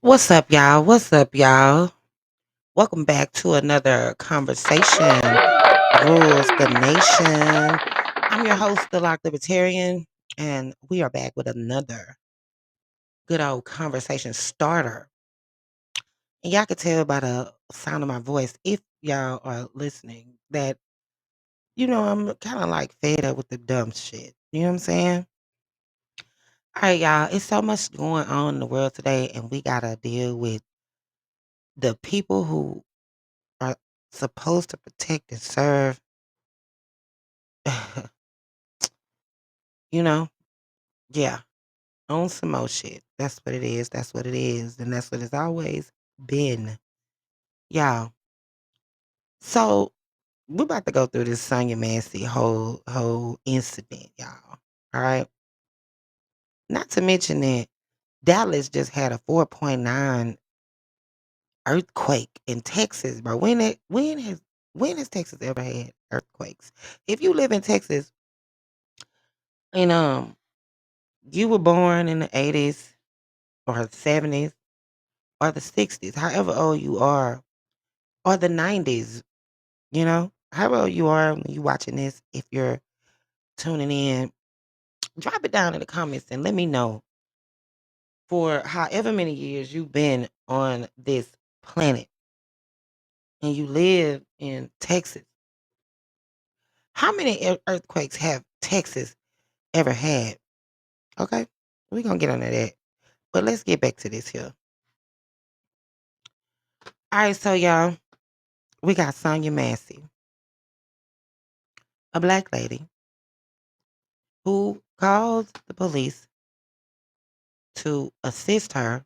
What's up, y'all? What's up, y'all? Welcome back to another conversation. Rules the nation. I'm your host, the Lock Libertarian, and we are back with another good old conversation starter. And y'all can tell by the sound of my voice, if y'all are listening, that I'm kind of like fed up with the dumb shit. You know what I'm saying? All right, y'all. It's so much going on in the world today, and we gotta deal with the people who are supposed to protect and serve. you know, yeah, on some more shit. That's what it is. That's what it is. And that's what it's always been. Y'all. So we're about to go through this Sonya Massey whole incident, y'all. All right. Not to mention that Dallas just had a 4.9 earthquake in Texas, bro. When has Texas ever had earthquakes? If you live in Texas and you were born in the 80s or the 70s or the 60s, however old you are, or the 90s, however old you are when you watching this, if you're tuning in, drop it down in the comments and let me know for however many years you've been on this planet and you live in Texas. How many earthquakes have Texas ever had? Okay, we're going to get into that. But let's get back to this here. All right, so y'all, we got Sonya Massey, a black lady who called the police to assist her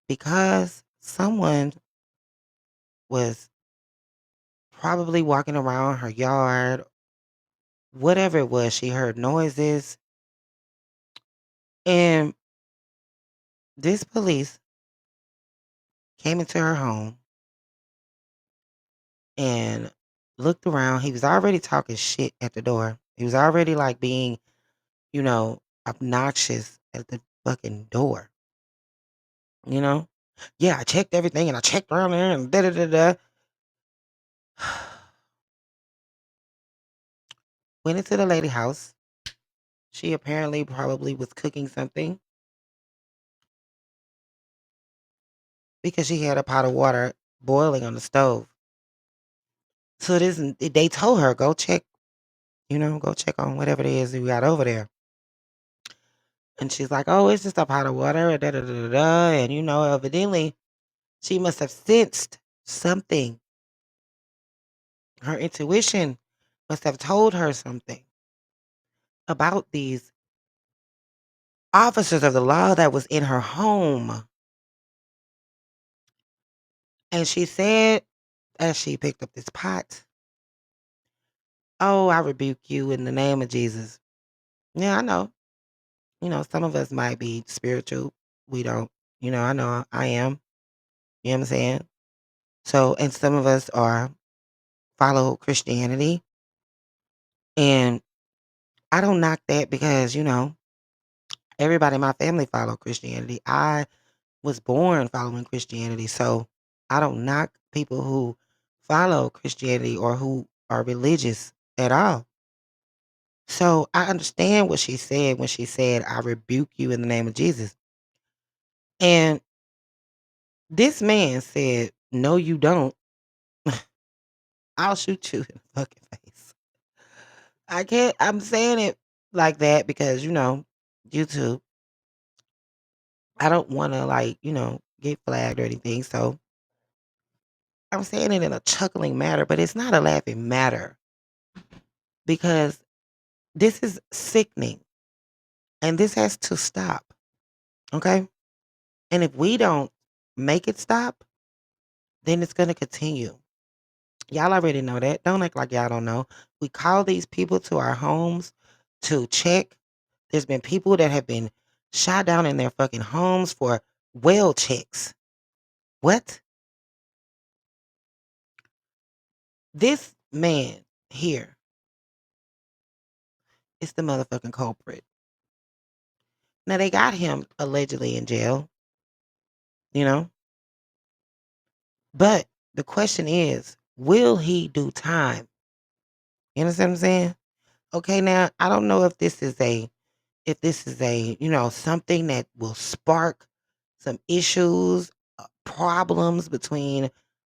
because someone was probably walking around her yard, whatever it was. She heard noises, and this police came into her home and looked around. He was already talking shit at the door. He was already like being, obnoxious at the fucking door. You know? Yeah, I checked everything and I checked around there and da da da da. Went into the lady house. She apparently probably was cooking something because she had a pot of water boiling on the stove. So they told her, go check, go check on whatever it is you got over there. And she's like, oh, it's just a pot of water, da da da da da. And evidently she must have sensed something. Her intuition must have told her something about these officers of the law that was in her home. And she said, as she picked up this pot, oh, I rebuke you in the name of Jesus. Yeah, I know. Some of us might be spiritual. We don't, I know I am. You know what I'm saying? So, and some of us follow Christianity. And I don't knock that because, everybody in my family follow Christianity. I was born following Christianity. So I don't knock people who follow Christianity or who are religious at all. So I understand what she said when she said, I rebuke you in the name of Jesus. And this man said, no, you don't. I'll shoot you in the fucking face. I'm saying it like that because, YouTube, I don't want to get flagged or anything. So I'm saying it in a chuckling matter, but it's not a laughing matter because this is sickening and this has to stop. Okay. And if we don't make it stop, then it's going to continue. Y'all already know that. Don't act like y'all don't know. We call these people to our homes to check. There's been people that have been shot down in their fucking homes for well checks. What? This man here is the motherfucking culprit. Now they got him allegedly in jail. you know? But the question is, will he do time? You understand what I'm saying? Okay, now I don't know if this is a, something that will spark some issues, problems between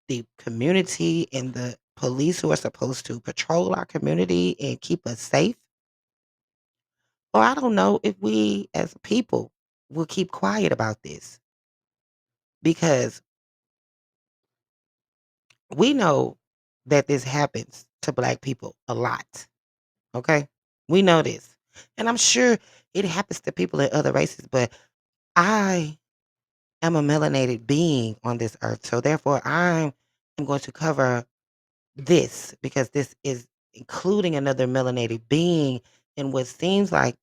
the community and the police who are supposed to patrol our community and keep us safe. Or I don't know if we as people will keep quiet about this because we know that this happens to black people a lot. Okay. We know this. And I'm sure it happens to people in other races, but I am a melanated being on this earth. So therefore I'm going to cover this because this is including another melanated being in what seems like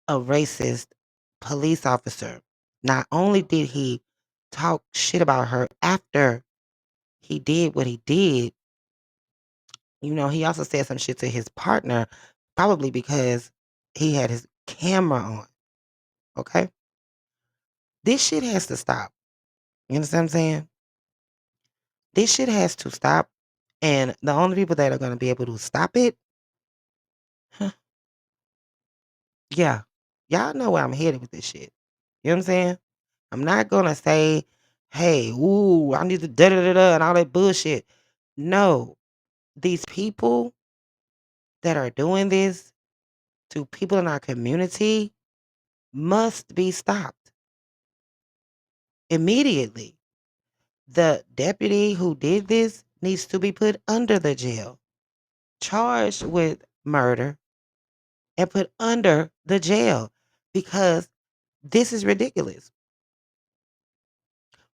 a racist police officer. Not only did he talk shit about her after he did what he did, he also said some shit to his partner, probably because he had his camera on. Okay? This shit has to stop. You understand what I'm saying? This shit has to stop. And the only people that are going to be able to stop it, yeah, y'all know where I'm headed with this shit. You know what I'm saying? I'm not going to say, hey, ooh, I need to da da da da and all that bullshit. No, these people that are doing this to people in our community must be stopped immediately. The deputy who did this needs to be put under the jail, charged with murder, and put under the jail because this is ridiculous.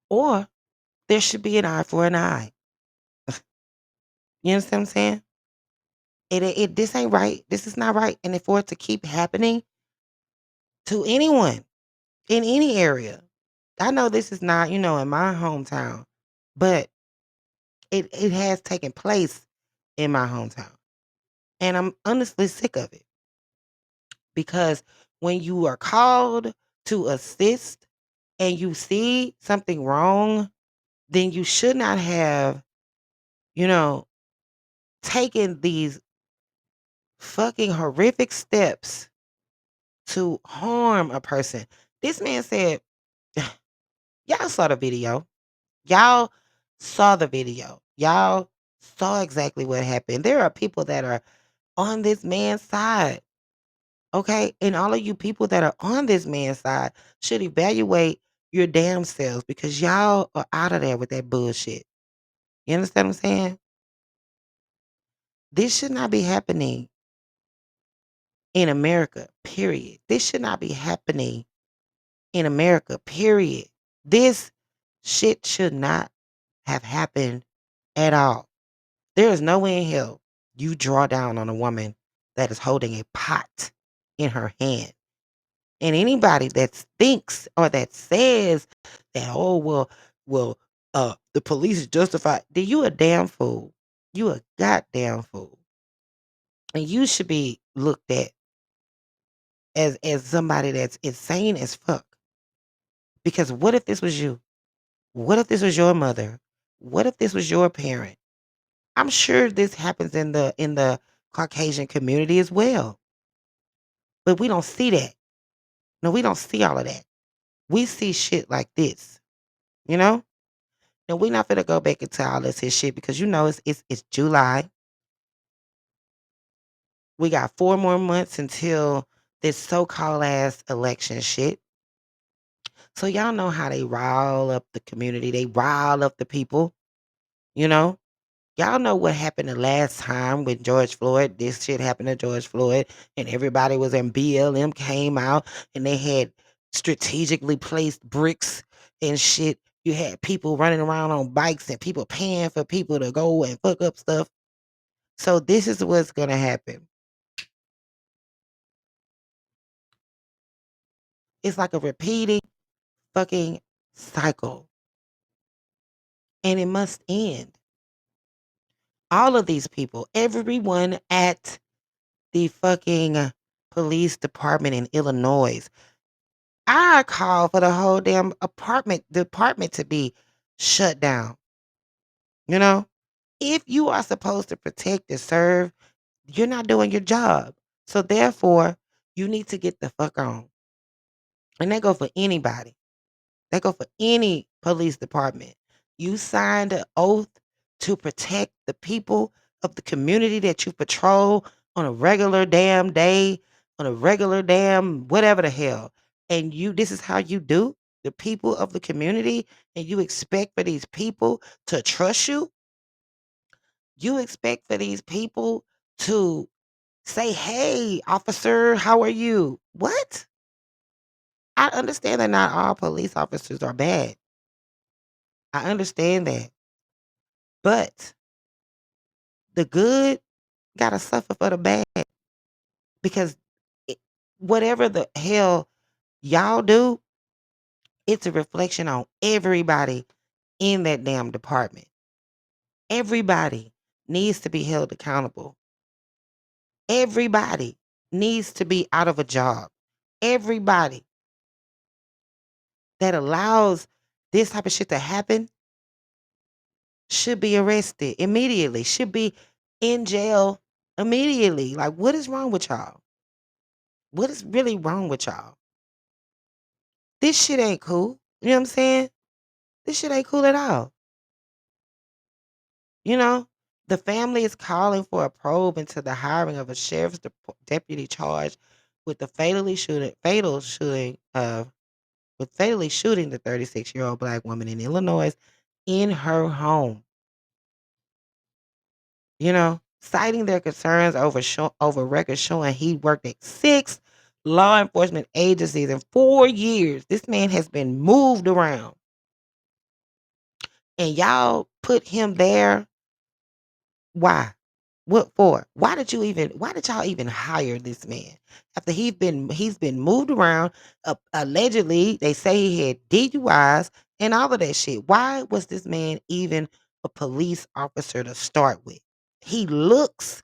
Or there should be an eye for an eye. You understand what I'm saying? This ain't right. This is not right. And for it to keep happening to anyone in any area, I know this is not, in my hometown, but it has taken place in my hometown. And I'm honestly sick of it because when you are called to assist and you see something wrong, then you should not have, you know, taken these fucking horrific steps to harm a person. This man said, y'all saw the video. Y'all saw the video. Y'all saw exactly what happened. There are people that are on this man's side. Okay. And all of you people that are on this man's side should evaluate your damn selves because y'all are out of there with that bullshit. You understand what I'm saying? This should not be happening in America, period. This should not be happening in America, period. This shit should not have happened at all. There is no way in hell you draw down on a woman that is holding a pot in her hand. And anybody that thinks or that says that, oh, the police is justified, then you a damn fool. You a goddamn fool. And you should be looked at as somebody that's insane as fuck. Because what if this was you? What if this was your mother? What if this was your parent? I'm sure this happens in the Caucasian community as well. But we don't see that. No, we don't see all of that. We see shit like this, you know? And we not finna go back into all this his shit because it's July. We got 4 more months until this so-called ass election shit. So y'all know how they rile up the community. They rile up the people, you know? Y'all know what happened the last time with George Floyd. This shit happened to George Floyd, and everybody was in BLM came out, and they had strategically placed bricks and shit. You had people running around on bikes and people paying for people to go and fuck up stuff. So this is what's gonna happen. It's like a repeating fucking cycle, and it must end. All of these people, everyone at the fucking police department in Illinois, I call for the whole damn department to be shut down, you know? If you are supposed to protect and serve, you're not doing your job. So therefore, you need to get the fuck on. And that go for anybody. That go for any police department. You signed an oath to protect the people of the community that you patrol on a regular damn day, on a regular damn whatever the hell. And this is how you do the people of the community, and you expect for these people to trust you. You expect for these people to say, "Hey, officer, how are you?" What? I understand that not all police officers are bad. I understand that. But the good gotta suffer for the bad because it, whatever the hell y'all do, it's a reflection on everybody in that damn department. Everybody needs to be held accountable. Everybody needs to be out of a job. Everybody that allows this type of shit to happen should be arrested immediately, should be in jail immediately. Like, what is wrong with y'all? What is really wrong with y'all? This shit ain't cool. You know what I'm saying? This shit ain't cool at all. You know? The family is calling for a probe into the hiring of a sheriff's deputy charged with the fatal shooting with fatally shooting the 36-year-old black woman in Illinois in her home. You know, citing their concerns over records showing he worked at 6 law enforcement agencies in 4 years. This man has been moved around, and y'all put him there. Why? What for? Why did y'all even hire this man? After he's been moved around, allegedly, they say he had DUIs and all of that shit. Why was this man even a police officer to start with? He looks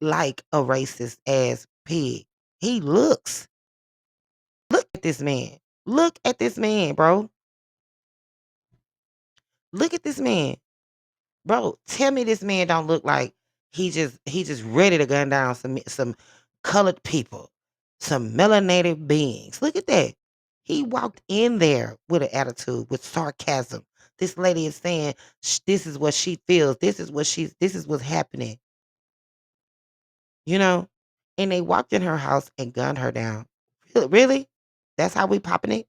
like a racist ass pig. He looks. Look at this man. Look at this man, bro. Look at this man. Bro, tell me this man don't look like he just ready to gun down some colored people, some melanated beings. Look at that. He walked in there with an attitude, with sarcasm. This lady is saying this is what she feels. This is what's happening. You know? And they walked in her house and gunned her down. Really? That's how we popping it?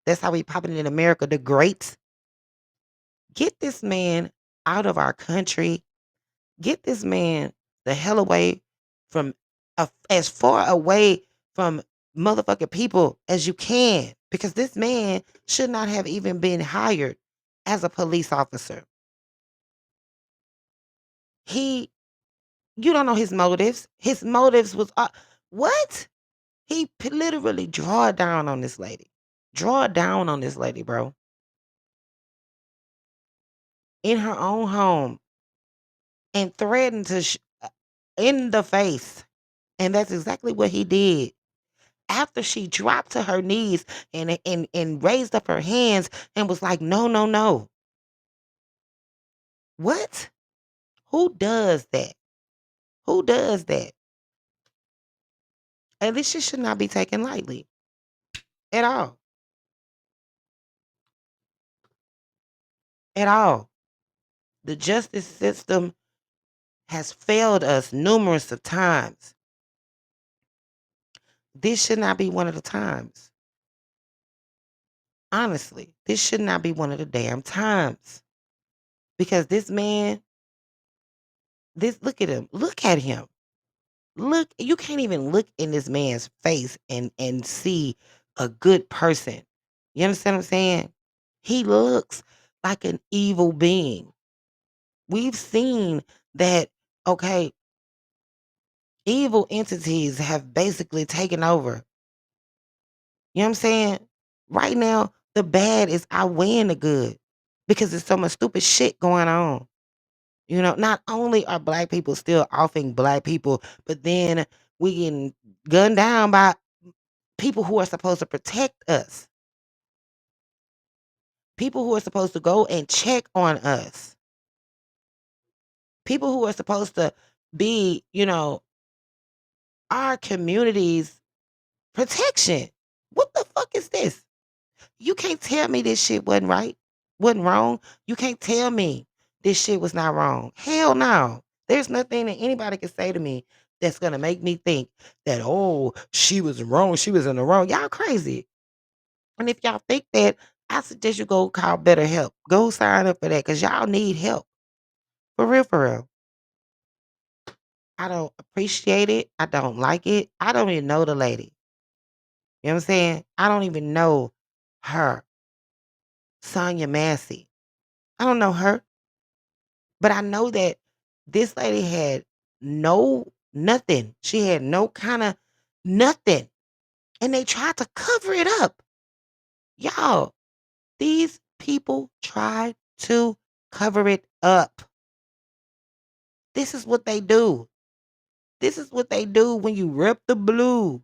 That's how we popping it in America, the greats? Get this man out of our country. Get this man the hell away from as far away from motherfucking people as you can, because this man should not have even been hired as a police officer. He You don't know his motives. His motives was what? Literally draw down on this lady. Draw down on this lady, bro. In her own home and threatened to in the face. And that's exactly what he did. After she dropped to her knees and raised up her hands and was like, "No, no, no." What? Who does that? Who does that? And this shit should not be taken lightly at all. At all. The justice system has failed us numerous of times. This should not be one of the times. Honestly, this should not be one of the damn times. Because this man, look at him. Look at him. Look, you can't even look in this man's face and see a good person. You understand what I'm saying? He looks like an evil being. We've seen that, okay, evil entities have basically taken over. You know what I'm saying? Right now, the bad is outweighing the good because there's so much stupid shit going on. You know, not only are black people still offing black people, but then we getting gunned down by people who are supposed to protect us, people who are supposed to go and check on us, people who are supposed to be, our community's protection. What the fuck is this? You can't tell me this shit wasn't right, wasn't wrong. You can't tell me this shit was not wrong. Hell no. There's nothing that anybody can say to me that's gonna make me think that, oh, she was wrong. She was in the wrong. Y'all crazy. And if y'all think that, I suggest you go call Better Help. Go sign up for that because y'all need help. For real, for real. I don't appreciate it. I don't like it. I don't even know the lady. You know what I'm saying? I don't even know her. Sonya Massey. I don't know her. But I know that this lady had no nothing. She had no kind of nothing. And they tried to cover it up. Y'all, these people tried to cover it up. This is what they do. This is what they do when you rip the blue.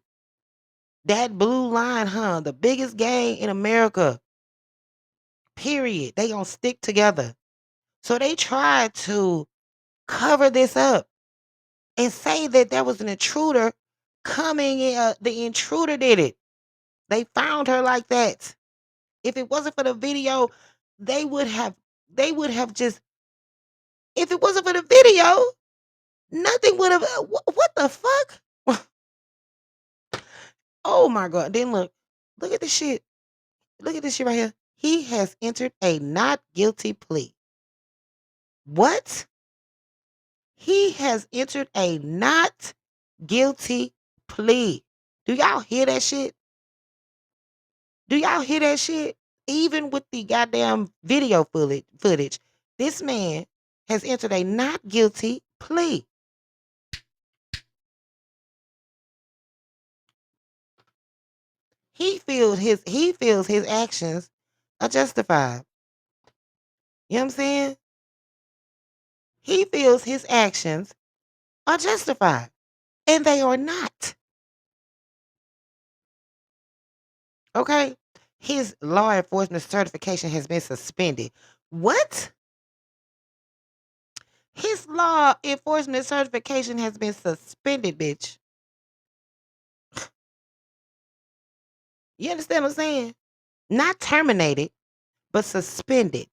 That blue line, huh? The biggest gang in America. Period. They gonna stick together. So they tried to cover this up and say that there was an intruder coming in. The intruder did it. They found her like that. If it wasn't for the video, they would have just, if it wasn't for the video, nothing would have, what the fuck? Oh my god. Then look at this shit. Look at this shit right here. He has entered a not guilty plea. What? He has entered a not guilty plea. Do y'all hear that shit? Do y'all hear that shit? Even with the goddamn video footage, this man has entered a not guilty plea. He feels his actions are justified. You know what I'm saying? He feels his actions are justified. And they are not. Okay? His law enforcement certification has been suspended. What? His law enforcement certification has been suspended, bitch. You understand what I'm saying? Not terminated, but suspended.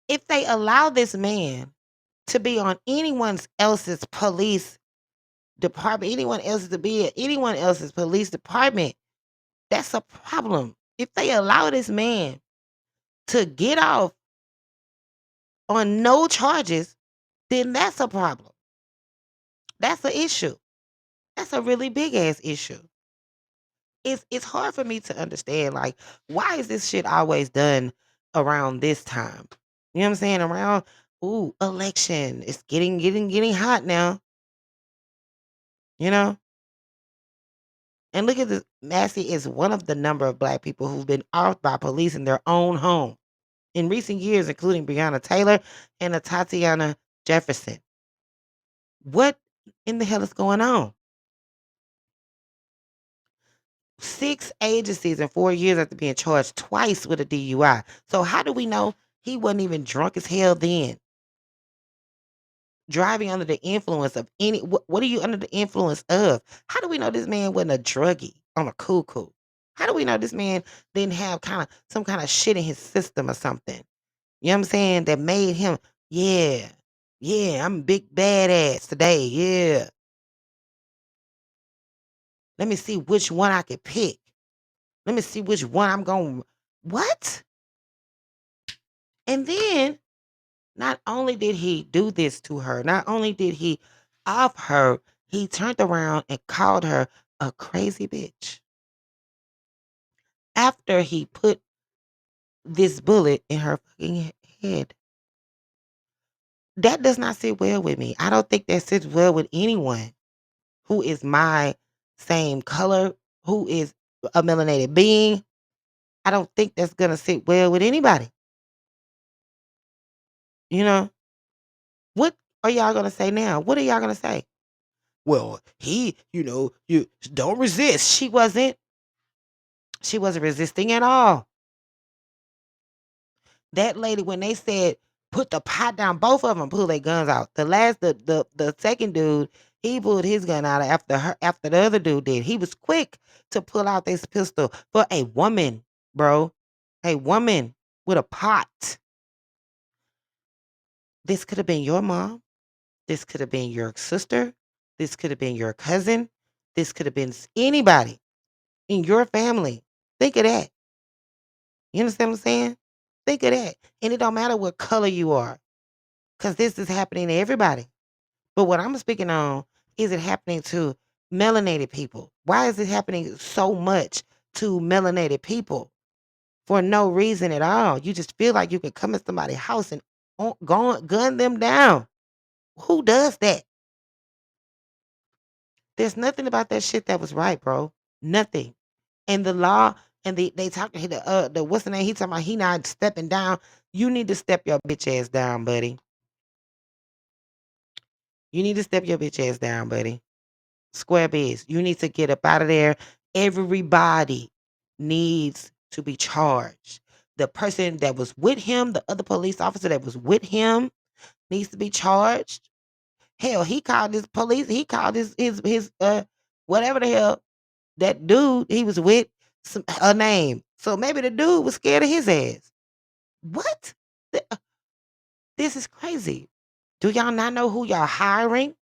If they allow this man to be on anyone else's police department, anyone else's police department, that's a problem. If they allow this man to get off on no charges, then that's a problem. That's an issue. That's a really big ass issue. It's hard for me to understand, like, why is this shit always done around this time? You know what I'm saying? Around, ooh, election. It's getting hot now, you know? And look at this. Massey is one of the number of black people who've been off by police in their own home in recent years, including Breonna Taylor and Tatiana Jefferson. What in the hell is going on? 6 agencies in 4 years after being charged twice with a DUI. So how do we know he wasn't even drunk as hell then? Driving under the influence of what are you under the influence of? How do we know this man wasn't a druggie on a cuckoo? How do we know this man didn't have some kind of shit in his system or something? You know what I'm saying? That made him, yeah, yeah, I'm a big badass today. Yeah. Let me see which one I could pick. Let me see which one I'm going. What? And then not only did he do this to her, not only did he off her, he turned around and called her a crazy bitch after he put this bullet in her fucking head. That does not sit well with me. I don't think that sits well with anyone who is my same color, who is a melanated being. I don't think that's gonna sit well with anybody. You know? What are y'all gonna say now? What are y'all gonna say? Well, you don't resist. She wasn't resisting at all. That lady, when they said put the pot down, both of them pulled their guns out. The second dude, he pulled his gun out after the other dude did. He was quick to pull out this pistol for a woman, bro. A woman with a pot. This could have been your mom. This could have been your sister. This could have been your cousin. This could have been anybody in your family. Think of that. You understand what I'm saying? Think of that. And it don't matter what color you are, because this is happening to everybody. But what I'm speaking on is it happening to melanated people? Why is it happening so much to melanated people for no reason at all? You just feel like you can come in somebody's house and gun them down. Who does that? There's nothing about that shit that was right, bro. Nothing. And the law and they talking the what's the name? He talking about he not stepping down. You need to step your bitch ass down, buddy. You need to step your bitch ass down, buddy. Square biz. You need to get up out of there. Everybody needs to be charged. The person that was with him, the other police officer that was with him, needs to be charged. Hell, he called his police. He called his whatever the hell that dude he was with a name. So maybe the dude was scared of his ass. What? This is crazy. Do y'all not know who y'all hiring?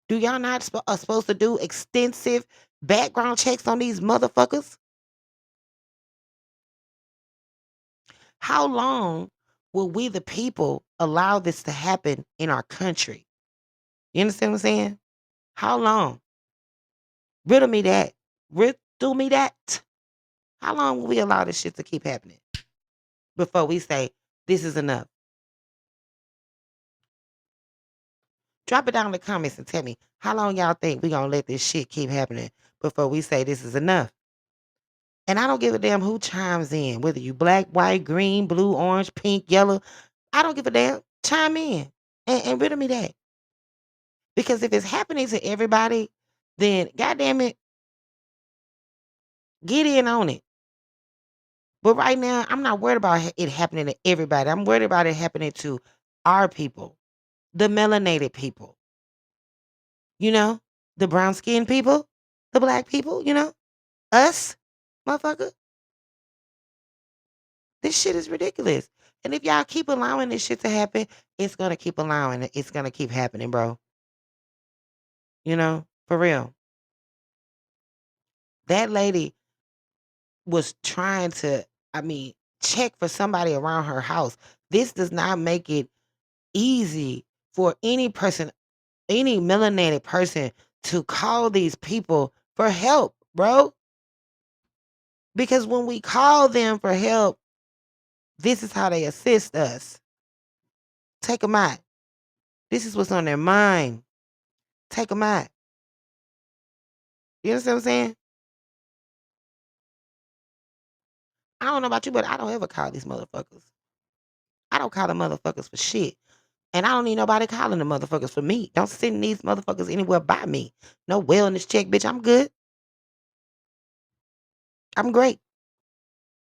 Do y'all not supposed to do extensive background checks on these motherfuckers? How long will we, the people, allow this to happen in our country? You understand what I'm saying? How long? Riddle me that. Riddle me that. How long will we allow this shit to keep happening before we say this is enough? Drop it down in the comments and tell me how long y'all think we gonna let this shit keep happening before we say this is enough. And I don't give a damn who chimes in, whether you black, white, green, blue, orange, pink, yellow. I don't give a damn. Chime in and rid of me that. Because if it's happening to everybody, then goddamn it, get in on it. But right now, I'm not worried about it happening to everybody. I'm worried about it happening to our people, the melanated people, you know, the brown skinned people, the black people, us, motherfucker. This shit is ridiculous. And if y'all keep allowing this shit to happen, it's gonna keep allowing it. It's gonna keep happening, bro. For real. That lady was trying to, I mean, check for somebody around her house. This does not make it easy for any person, any melanated person to call these people for help, bro. Because when we call them for help, this is how they assist us. Take them out. This is what's on their mind. Take them out. You understand what I'm saying? I don't know about you, but I don't ever call these motherfuckers. I don't call the motherfuckers for shit. And I don't need nobody calling the motherfuckers for me. Don't send these motherfuckers anywhere by me. No wellness check, bitch. I'm good. I'm great.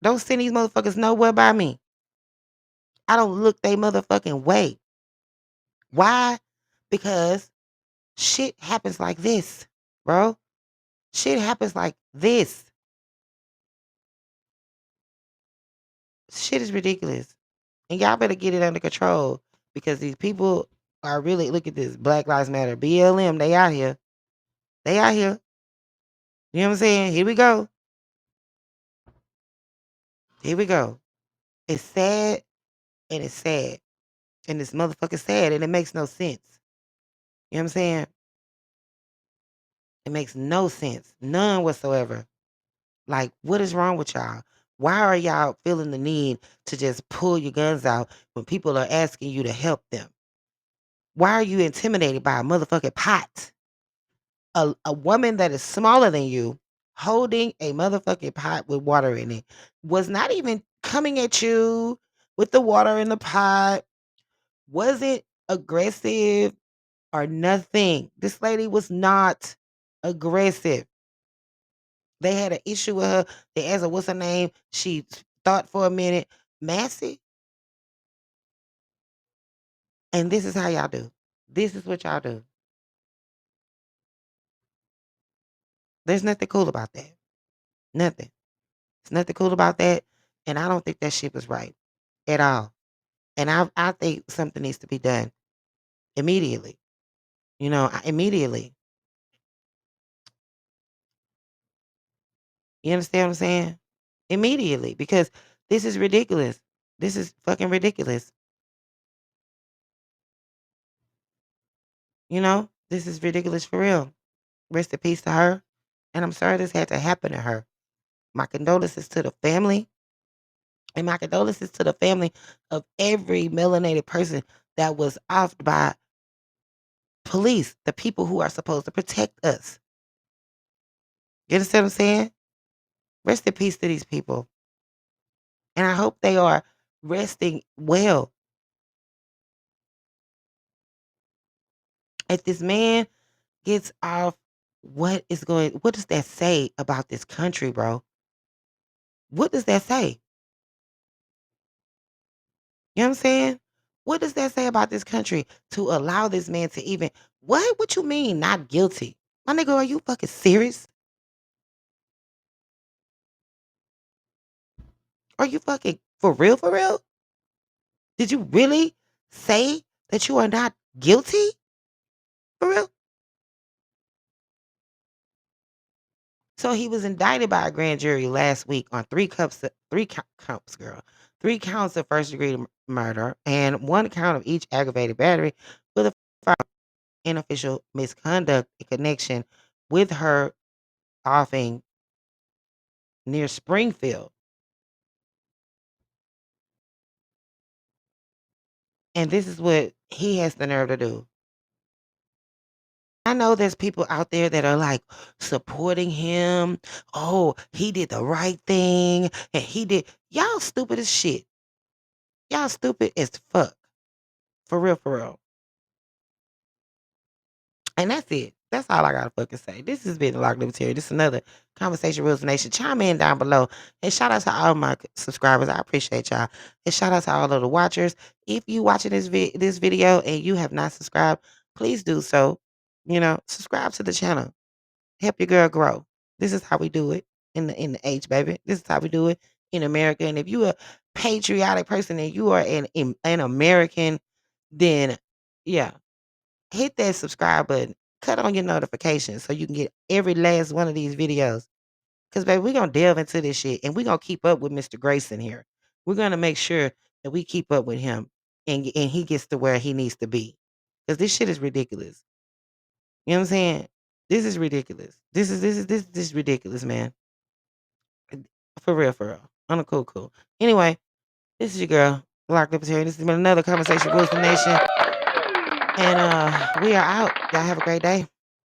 Don't send these motherfuckers nowhere by me. I don't look they motherfucking way. Why? Because shit happens like this, bro. Shit happens like this. Shit is ridiculous. And y'all better get it under control because these people are really, look at this, Black Lives Matter, BLM, they out here. They out here. You know what I'm saying? Here we go. Here we go. It's sad and it's sad. And it's motherfucking sad and it makes no sense. You know what I'm saying? It makes no sense. None whatsoever. Like, what is wrong with y'all? Why are y'all feeling the need to just pull your guns out when people are asking you to help them? Why are you intimidated by a motherfucking pot? A woman that is smaller than you holding a motherfucking pot with water in it was not even coming at you with the water in the pot, wasn't aggressive, or nothing. This lady was not aggressive. They had an issue with her. They asked her, what's her name? She thought for a minute. Massey. And this is how y'all do. This is what y'all do. There's nothing cool about that. Nothing. There's nothing cool about that. And I don't think that shit was right at all. And I think something needs to be done immediately. Immediately. You understand what I'm saying? Immediately. Because this is ridiculous. This is fucking ridiculous. This is ridiculous for real. Rest in peace to her. And I'm sorry this had to happen to her. My condolences to the family. And my condolences to the family of every melanated person that was offed by police, the people who are supposed to protect us. You understand what I'm saying? Rest in peace to these people. And I hope they are resting well. If this man gets off, what does that say about this country, bro? What does that say? You know what I'm saying? What does that say about this country to allow this man to even what? What you mean not guilty? My nigga, are you fucking serious? Are you fucking for real, for real? Did you really say that you are not guilty? For real? So he was indicted by a grand jury last week on three counts of first degree murder and one count of each aggravated battery with a unofficial misconduct in connection with her offing near Springfield. And this is what he has the nerve to do. I know there's people out there that are like supporting him. Oh, he did the right thing. And he did. Y'all stupid as shit. Y'all stupid as fuck. For real, for real. And that's it. That's all I gotta fucking say. This has been the Lock Libertarian. This is another Conversation Rules the Nation. Chime in down below. And shout out to all my subscribers. I appreciate y'all. And shout out to all of the watchers. If you watching this video and you have not subscribed, please do so. Subscribe to the channel. Help your girl grow. This is how we do it in the H, baby. This is how we do it in America. And if you a patriotic person and you are an American, then yeah, hit that subscribe button. Cut on your notifications so you can get every last one of these videos. Cause baby, we're gonna delve into this shit and we're gonna keep up with Mr. Grayson here. We're gonna make sure that we keep up with him and he gets to where he needs to be. Cause this shit is ridiculous. You know what I'm saying? This is ridiculous. This is ridiculous, man. For real, for real. On a cool. Anyway, this is your girl, Locked Up here. This has been another Conversation Rules the Nation. And we are out. Y'all have a great day.